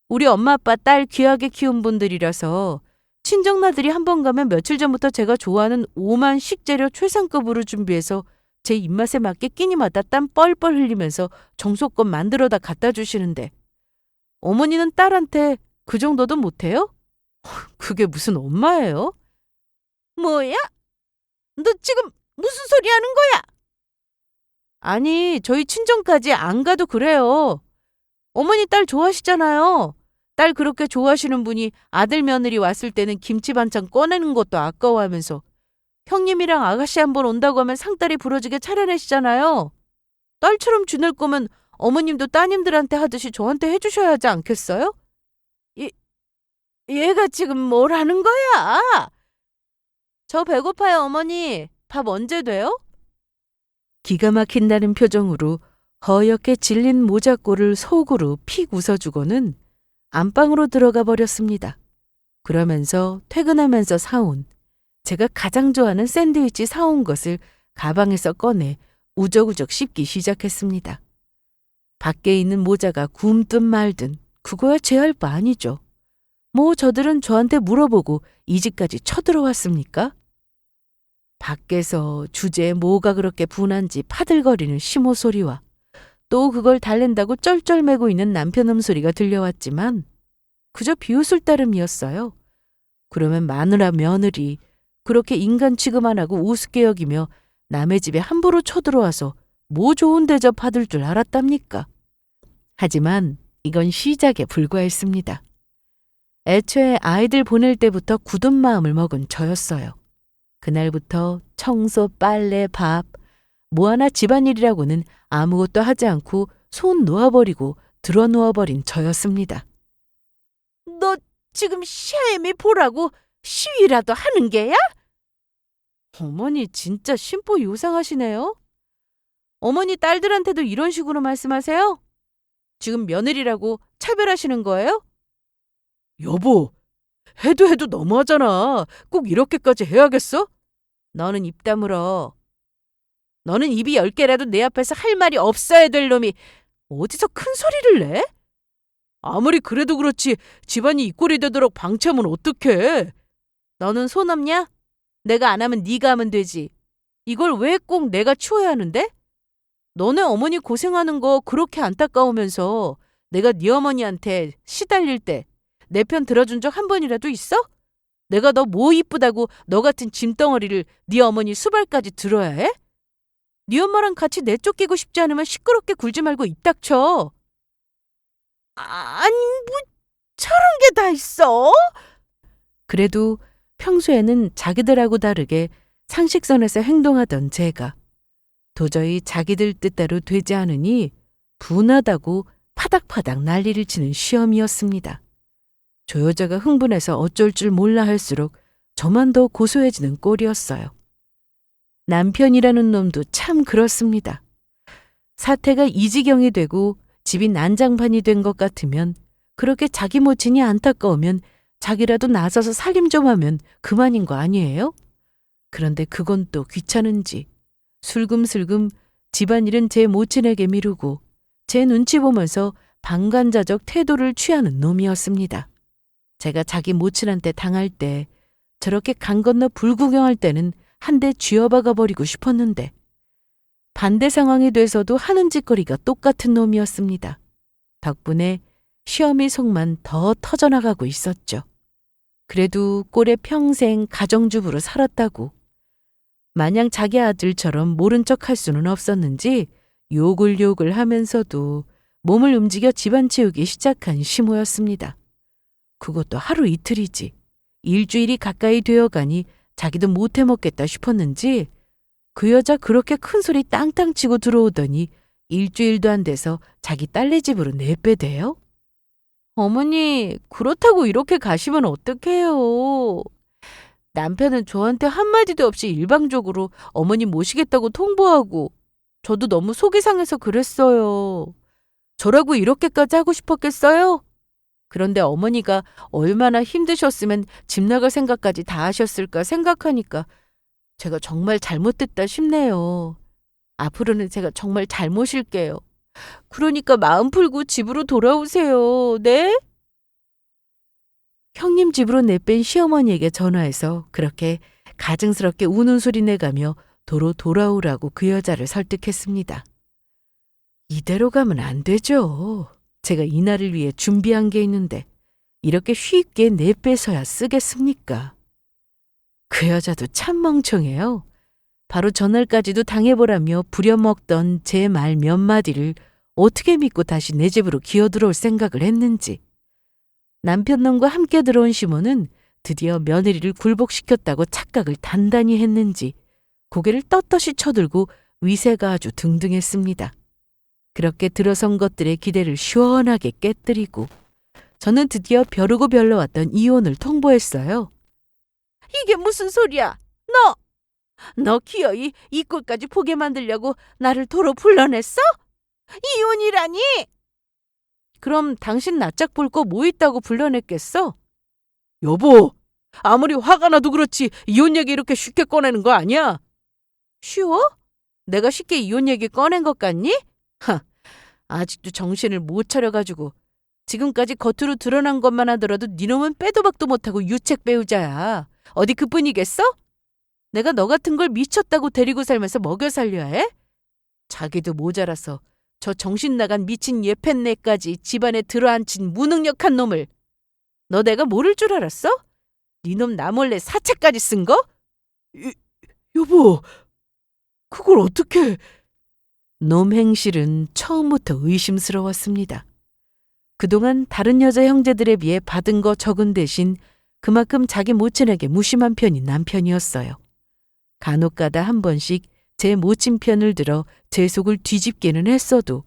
우리 엄마 아빠 딸 귀하게 키운 분들이라서 친정 나들이 한 번 가면 며칠 전부터 제가 좋아하는 오만 식재료 최상급으로 준비해서 제 입맛에 맞게 끼니마다 땀 뻘뻘 흘리면서 정성껏 만들어다 갖다 주시는데 어머니는 딸한테 그 정도도 못해요? 그게 무슨 엄마예요? 뭐야? 너 지금 무슨 소리 하는 거야? 아니, 저희 친정까지 안 가도 그래요. 어머니 딸 좋아하시잖아요. 딸 그렇게 좋아하시는 분이 아들 며느리 왔을 때는 김치 반찬 꺼내는 것도 아까워하면서 형님이랑 아가씨 한번 온다고 하면 상다리 부러지게 차려내시잖아요. 딸처럼 지낼 거면 어머님도 따님들한테 하듯이 저한테 해주셔야 하지 않겠어요? 얘가 지금 뭘 하는 거야? 저 배고파요, 어머니. 밥 언제 돼요? 기가 막힌다는 표정으로 허옇게 질린 모자꼴을 속으로 픽 웃어주고는 안방으로 들어가 버렸습니다. 그러면서 퇴근하면서 사온 제가 가장 좋아하는 샌드위치 사온 것을 가방에서 꺼내 우적우적 씹기 시작했습니다. 밖에 있는 모자가 굼든 말든 그거야 제 할 바 아니죠. 뭐 저들은 저한테 물어보고 이 집까지 쳐들어왔습니까? 밖에서 주제에 뭐가 그렇게 분한지 파들거리는 시모 소리와 또 그걸 달랜다고 쩔쩔매고 있는 남편 음소리가 들려왔지만 그저 비웃을 따름이었어요. 그러면 마누라 며느리 그렇게 인간 취급 안 하고 우습게 여기며 남의 집에 함부로 쳐들어와서 뭐 좋은 대접 받을 줄 알았답니까? 하지만 이건 시작에 불과했습니다. 애초에 아이들 보낼 때부터 굳은 마음을 먹은 저였어요. 그날부터 청소, 빨래, 밥, 뭐 하나 집안일이라고는 아무것도 하지 않고 손 놓아버리고 들어 누워버린 저였습니다. 너 지금 시애미 보라고 시위라도 하는 게야? 어머니 진짜 심보 요상하시네요. 어머니 딸들한테도 이런 식으로 말씀하세요? 지금 며느리라고 차별하시는 거예요? 여보, 해도 너무하잖아. 꼭 이렇게까지 해야겠어? 너는 입 다물어. 너는 입이 10개라도 내 앞에서 할 말이 없어야 될 놈이 어디서 큰 소리를 내? 아무리 그래도 그렇지 집안이 이 꼴이 되도록 방치하면 어떡해? 너는 손 없냐? 내가 안 하면 네가 하면 되지. 이걸 왜 꼭 내가 치워야 하는데? 너네 어머니 고생하는 거 그렇게 안타까우면서 내가 네 어머니한테 시달릴 때 내 편 들어준 적 한 번이라도 있어? 내가 너 뭐 이쁘다고 너 같은 짐덩어리를 네 어머니 수발까지 들어야 해? 네 엄마랑 같이 내쫓기고 싶지 않으면 시끄럽게 굴지 말고 입 닥쳐. 아니 뭐 저런 게 다 있어? 그래도 평소에는 자기들하고 다르게 상식선에서 행동하던 제가 도저히 자기들 뜻대로 되지 않으니 분하다고 파닥파닥 난리를 치는 시험이었습니다. 조 여자가 흥분해서 어쩔 줄 몰라 할수록 저만 더 고소해지는 꼴이었어요. 남편이라는 놈도 참 그렇습니다. 사태가 이 지경이 되고 집이 난장판이 된 것 같으면 그렇게 자기 모친이 안타까우면 자기라도 나서서 살림 좀 하면 그만인 거 아니에요? 그런데 그건 또 귀찮은지 슬금슬금 집안일은 제 모친에게 미루고 제 눈치 보면서 방관자적 태도를 취하는 놈이었습니다. 제가 자기 모친한테 당할 때 저렇게 강 건너 불구경할 때는 한 대 쥐어박아 버리고 싶었는데 반대 상황이 돼서도 하는 짓거리가 똑같은 놈이었습니다. 덕분에 시어미 속만 더 터져나가고 있었죠. 그래도 꼴에 평생 가정주부로 살았다고 마냥 자기 아들처럼 모른 척 할 수는 없었는지 욕을 하면서도 몸을 움직여 집안 치우기 시작한 시모였습니다. 그것도 하루 이틀이지. 일주일이 가까이 되어가니 자기도 못해 먹겠다 싶었는지 그 여자 그렇게 큰 소리 땅땅 치고 들어오더니 일주일도 안 돼서 자기 딸네 집으로 내빼대요? 어머니, 그렇다고 이렇게 가시면 어떡해요. 남편은 저한테 한마디도 없이 일방적으로 어머니 모시겠다고 통보하고 저도 너무 속이 상해서 그랬어요. 저라고 이렇게까지 하고 싶었겠어요? 그런데 어머니가 얼마나 힘드셨으면 집 나갈 생각까지 다 하셨을까 생각하니까 제가 정말 잘못됐다 싶네요. 앞으로는 제가 정말 잘 모실게요. 그러니까 마음 풀고 집으로 돌아오세요. 네? 형님 집으로 내뺀 시어머니에게 전화해서 그렇게 가증스럽게 우는 소리 내가며 도로 돌아오라고 그 여자를 설득했습니다. 이대로 가면 안 되죠. 제가 이날을 위해 준비한 게 있는데 이렇게 쉽게 내빼서야 쓰겠습니까? 그 여자도 참 멍청해요. 바로 전날까지도 당해보라며 부려먹던 제 말 몇 마디를 어떻게 믿고 다시 내 집으로 기어들어올 생각을 했는지. 남편 놈과 함께 들어온 시모는 드디어 며느리를 굴복시켰다고 착각을 단단히 했는지 고개를 떳떳이 쳐들고 위세가 아주 등등했습니다. 그렇게 들어선 것들의 기대를 시원하게 깨뜨리고 저는 드디어 벼르고 별러왔던 이혼을 통보했어요. 이게 무슨 소리야? 너 기어이 이 꼴까지 보게 만들려고 나를 도로 불러냈어? 이혼이라니? 그럼 당신 낯짝 볼 거 뭐 있다고 불러냈겠어? 여보, 아무리 화가 나도 그렇지 이혼 얘기 이렇게 쉽게 꺼내는 거 아니야? 쉬워? 내가 쉽게 이혼 얘기 꺼낸 것 같니? 아직도 정신을 못 차려가지고 지금까지 겉으로 드러난 것만 하더라도 니놈은 빼도 박도 못하고 유책 배우자야. 어디 그뿐이겠어? 내가 너 같은 걸 미쳤다고 데리고 살면서 먹여 살려야 해? 자기도 모자라서 저 정신 나간 미친 예펜네까지 집안에 들어앉힌 무능력한 놈을 너 내가 모를 줄 알았어? 니놈 나 몰래 사채까지 쓴 거? 여보, 그걸 어떻게... 놈 행실은 처음부터 의심스러웠습니다. 그동안 다른 여자 형제들에 비해 받은 거 적은 대신 그만큼 자기 모친에게 무심한 편이 남편이었어요. 간혹가다 한 번씩 제 모친 편을 들어 제 속을 뒤집기는 했어도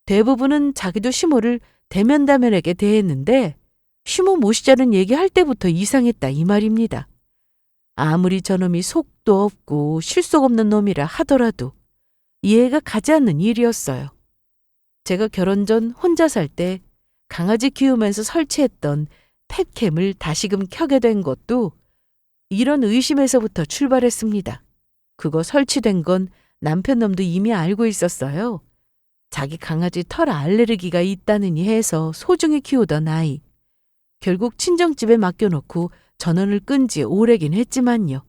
대부분은 자기도 시모를 대면다면하게 대했는데 시모 모시자는 얘기할 때부터 이상했다 이 말입니다. 아무리 저놈이 속도 없고 실속 없는 놈이라 하더라도 이해가 가지 않는 일이었어요. 제가 결혼 전 혼자 살 때 강아지 키우면서 설치했던 펫캠을 다시금 켜게 된 것도 이런 의심에서부터 출발했습니다. 그거 설치된 건 남편 놈도 이미 알고 있었어요. 자기 강아지 털 알레르기가 있다느니 해서 소중히 키우던 아이. 결국 친정집에 맡겨놓고 전원을 끈 지 오래긴 했지만요.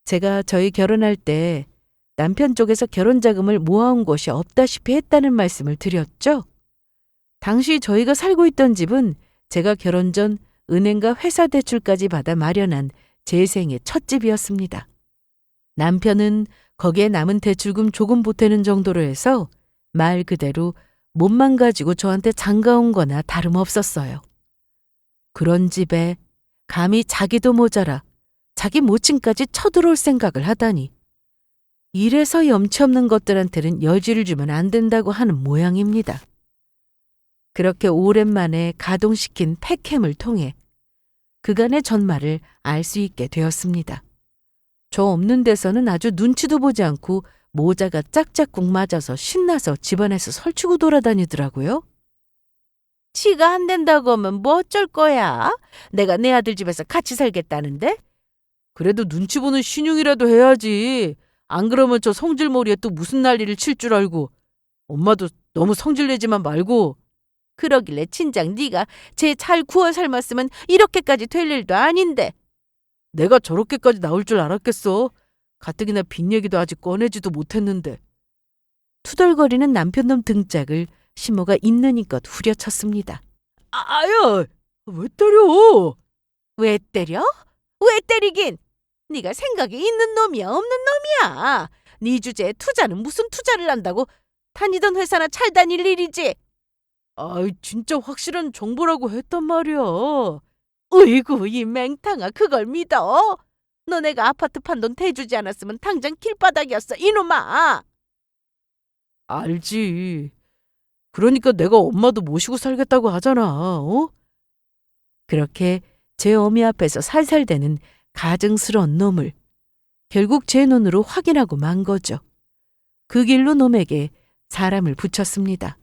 제가 저희 결혼할 때 남편 쪽에서 결혼자금을 모아온 곳이 없다시피 했다는 말씀을 드렸죠. 당시 저희가 살고 있던 집은 제가 결혼 전 은행과 회사 대출까지 받아 마련한 제 생의 첫 집이었습니다. 남편은 거기에 남은 대출금 조금 보태는 정도로 해서 말 그대로 몸만 가지고 저한테 장가온 거나 다름없었어요. 그런 집에 감히 자기도 모자라 자기 모친까지 쳐들어올 생각을 하다니. 이래서 염치 없는 것들한테는 여지를 주면 안 된다고 하는 모양입니다. 그렇게 오랜만에 가동시킨 펫캠을 통해 그간의 전말을 알 수 있게 되었습니다. 저 없는 데서는 아주 눈치도 보지 않고 모자가 짝짝꿍 맞아서 신나서 집안에서 설치고 돌아다니더라고요. 지가 안 된다고 하면 뭐 어쩔 거야? 내가 내 아들 집에서 같이 살겠다는데? 그래도 눈치 보는 신용이라도 해야지. 안 그러면 저 성질머리에 또 무슨 난리를 칠 줄 알고. 엄마도 너무 성질내지만 말고. 그러길래 진작 네가 쟤 잘 구워 삶았으면 이렇게까지 될 일도 아닌데. 내가 저렇게까지 나올 줄 알았겠어. 가뜩이나 빚 얘기도 아직 꺼내지도 못했는데. 투덜거리는 남편놈 등짝을 시모가 있는 힘껏 후려쳤습니다. 아야, 왜 때려? 왜 때려? 왜 때리긴? 네가 생각이 있는 놈이야, 없는 놈이야? 네 주제에 투자는 무슨 투자를 한다고? 다니던 회사나 잘 다닐 일이지? 아이, 진짜 확실한 정보라고 했단 말이야. 으이구, 이 맹탕아, 그걸 믿어? 너네가 아파트 판 돈 대주지 않았으면 당장 길바닥이었어, 이놈아. 알지. 그러니까 내가 엄마도 모시고 살겠다고 하잖아. 어? 그렇게 제 어미 앞에서 살살대는 가증스러운 놈을 결국 제 눈으로 확인하고 만 거죠. 그 길로 놈에게 사람을 붙였습니다.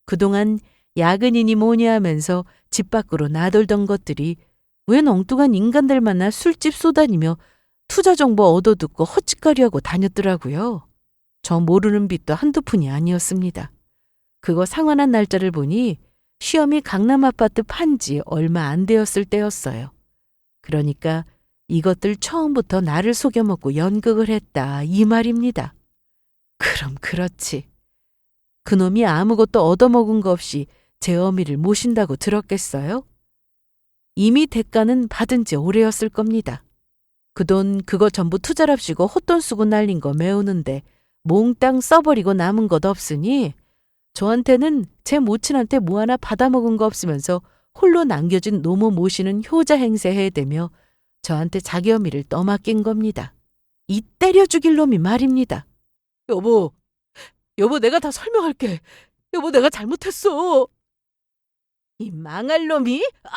그동안 야근이니 뭐니 하면서 집 밖으로 나돌던 것들이 웬 엉뚱한 인간들 만나 술집 쏘다니며 투자 정보 얻어듣고 헛짓거리하고 다녔더라고요. 저 모르는 빚도 한두 푼이 아니었습니다. 그거 상환한 날짜를 보니 시험이 강남 아파트 판지 얼마 안 되었을 때였어요. 그러니까 이것들 처음부터 나를 속여먹고 연극을 했다 이 말입니다. 그럼 그렇지. 그놈이 아무것도 얻어먹은 거 없이 제 어미를 모신다고 들었겠어요? 이미 대가는 받은 지 오래였을 겁니다. 그 돈 그거 전부 투자랍시고 헛돈 쓰고 날린 거 메우는데 몽땅 써버리고 남은 것 없으니 저한테는 제 모친한테 뭐 하나 받아먹은 거 없으면서 홀로 남겨진 노모 모시는 효자 행세 해대며 저한테 자기 어미를 떠맡긴 겁니다. 이 때려 죽일 놈이 말입니다. 여보 내가 다 설명할게. 여보 내가 잘못했어. 이 망할 놈이? 아!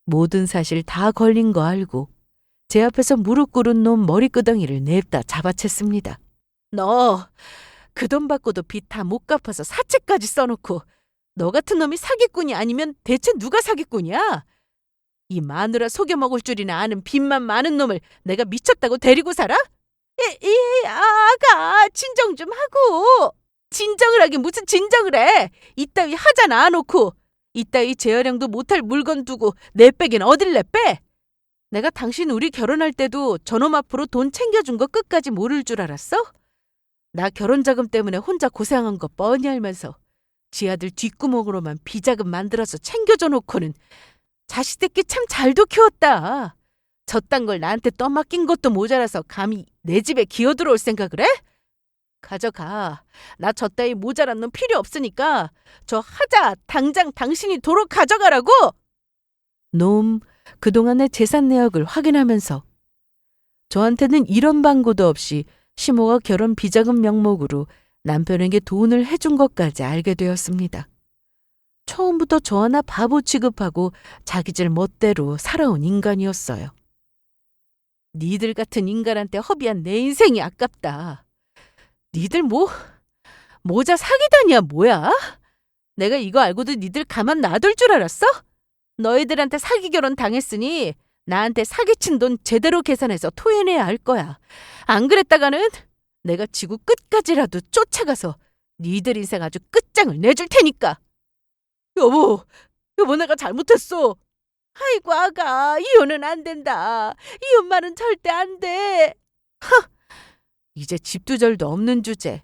모든 사실 다 걸린 거 알고 제 앞에서 무릎 꿇은 놈 머리끄덩이를 냅다 잡아챘습니다. 너 그 돈 받고도 빚 다 못 갚아서 사채까지 써놓고 너 같은 놈이 사기꾼이 아니면 대체 누가 사기꾼이야? 이 마누라 속여먹을 줄이나 아는 빚만 많은 놈을 내가 미쳤다고 데리고 살아? 아가 진정 좀 하고. 진정을 하긴 무슨 진정을 해. 이따위 하잖아 안 놓고. 이따위 재활용도 못할 물건 두고 내 빼긴 어딜 내 빼? 내가 당신 우리 결혼할 때도 저놈 앞으로 돈 챙겨준 거 끝까지 모를 줄 알았어? 나 결혼자금 때문에 혼자 고생한 거 뻔히 알면서 지 아들 뒷구멍으로만 비자금 만들어서 챙겨줘 놓고는 자식들끼 참 잘도 키웠다. 저딴 걸 나한테 떠맡긴 것도 모자라서 감히 내 집에 기어들어올 생각을 해? 가져가. 나 저 따위 모자란 놈 필요 없으니까 저 하자 당장 당신이 도로 가져가라고. 놈 그동안의 재산 내역을 확인하면서 저한테는 이런 방고도 없이 시모가 결혼 비자금 명목으로 남편에게 돈을 해준 것까지 알게 되었습니다. 처음부터 저 하나 바보 취급하고 자기질 멋대로 살아온 인간이었어요. 니들 같은 인간한테 허비한 내 인생이 아깝다. 니들 모자 사기단이야 뭐야? 내가 이거 알고도 니들 가만 놔둘 줄 알았어? 너희들한테 사기 결혼 당했으니 나한테 사기친 돈 제대로 계산해서 토해내야 할 거야. 안 그랬다가는 내가 지구 끝까지라도 쫓아가서 니들 인생 아주 끝장을 내줄 테니까. 여보 내가 잘못했어. 아이고 아가, 이혼은 안 된다. 이혼만은 절대 안 돼. 이제 집두절도 없는 주제.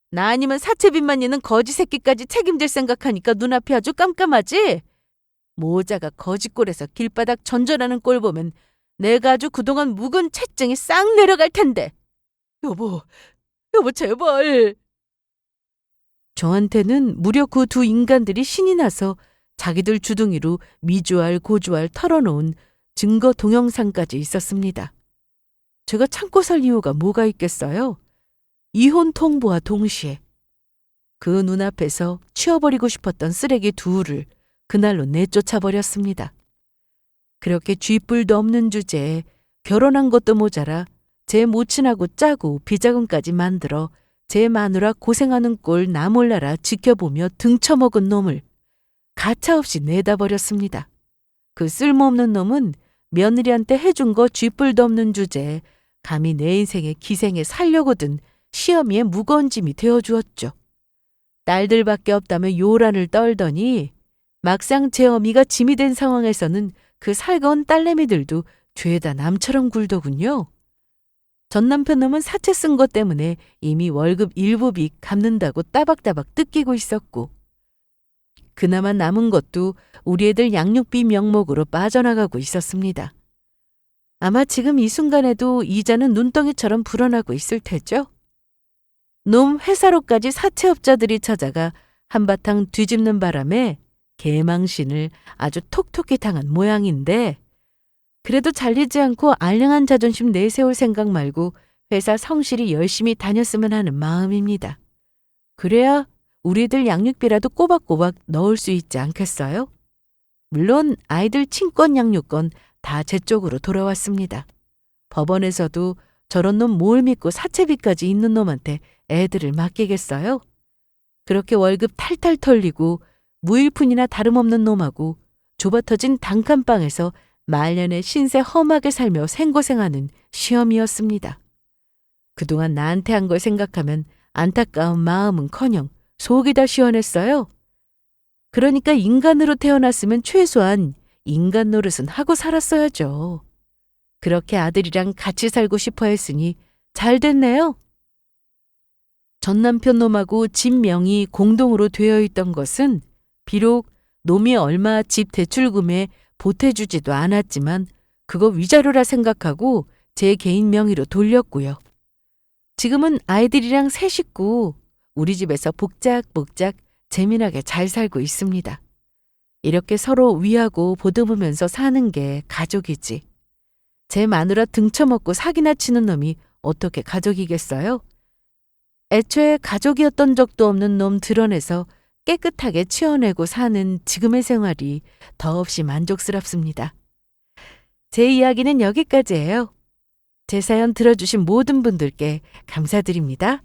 나 아니면 사채빚만 있는 거지 새끼까지 책임질 생각하니까 눈앞이 아주 깜깜하지? 모자가 거지꼴에서 길바닥 전전하는 꼴 보면 내가 아주 그동안 묵은 채증이 싹 내려갈 텐데. 여보 제발. 저한테는 무려 그 두 인간들이 신이 나서 자기들 주둥이로 미주알 고주알 털어놓은 증거 동영상까지 있었습니다. 제가 참고 살 이유가 뭐가 있겠어요? 이혼 통보와 동시에 그 눈앞에서 치워버리고 싶었던 쓰레기 둘을 그날로 내쫓아버렸습니다. 그렇게 쥐뿔도 없는 주제에 결혼한 것도 모자라 제 모친하고 짜고 비자금까지 만들어 제 마누라 고생하는 꼴 나 몰라라 지켜보며 등쳐먹은 놈을 가차없이 내다버렸습니다. 그 쓸모없는 놈은 며느리한테 해준 거 쥐뿔도 없는 주제에 감히 내 인생의 기생에 살려거든 시어미의 무거운 짐이 되어주었죠. 딸들밖에 없다며 요란을 떨더니 막상 제 어미가 짐이 된 상황에서는 그 살가운 딸내미들도 죄다 남처럼 굴더군요. 전 남편 놈은 사채 쓴 것 때문에 이미 월급 일부비 갚는다고 따박따박 뜯기고 있었고 그나마 남은 것도 우리 애들 양육비 명목으로 빠져나가고 있었습니다. 아마 지금 이 순간에도 이자는 눈덩이처럼 불어나고 있을 테죠. 놈 회사로까지 사채업자들이 찾아가 한바탕 뒤집는 바람에 개망신을 아주 톡톡히 당한 모양인데 그래도 잘리지 않고 알량한 자존심 내세울 생각 말고 회사 성실히 열심히 다녔으면 하는 마음입니다. 그래야 우리들 양육비라도 꼬박꼬박 넣을 수 있지 않겠어요? 물론 아이들 친권 양육권 다 제 쪽으로 돌아왔습니다. 법원에서도 저런 놈 뭘 믿고 사채비까지 있는 놈한테 애들을 맡기겠어요? 그렇게 월급 탈탈 털리고 무일푼이나 다름없는 놈하고 좁아터진 단칸방에서 말년에 신세 험하게 살며 생고생하는 시험이었습니다. 그동안 나한테 한 걸 생각하면 안타까운 마음은커녕 속이 다 시원했어요. 그러니까 인간으로 태어났으면 최소한 인간 노릇은 하고 살았어야죠. 그렇게 아들이랑 같이 살고 싶어 했으니 잘 됐네요. 전 남편 놈하고 집 명의 공동으로 되어 있던 것은 비록 놈이 얼마 집 대출금에 보태주지도 않았지만 그거 위자료라 생각하고 제 개인 명의로 돌렸고요. 지금은 아이들이랑 세 식구 우리 집에서 복작복작 재미나게 잘 살고 있습니다. 이렇게 서로 위하고 보듬으면서 사는 게 가족이지. 제 마누라 등쳐먹고 사기나 치는 놈이 어떻게 가족이겠어요? 애초에 가족이었던 적도 없는 놈 드러내서 깨끗하게 치워내고 사는 지금의 생활이 더없이 만족스럽습니다. 제 이야기는 여기까지예요. 제 사연 들어주신 모든 분들께 감사드립니다.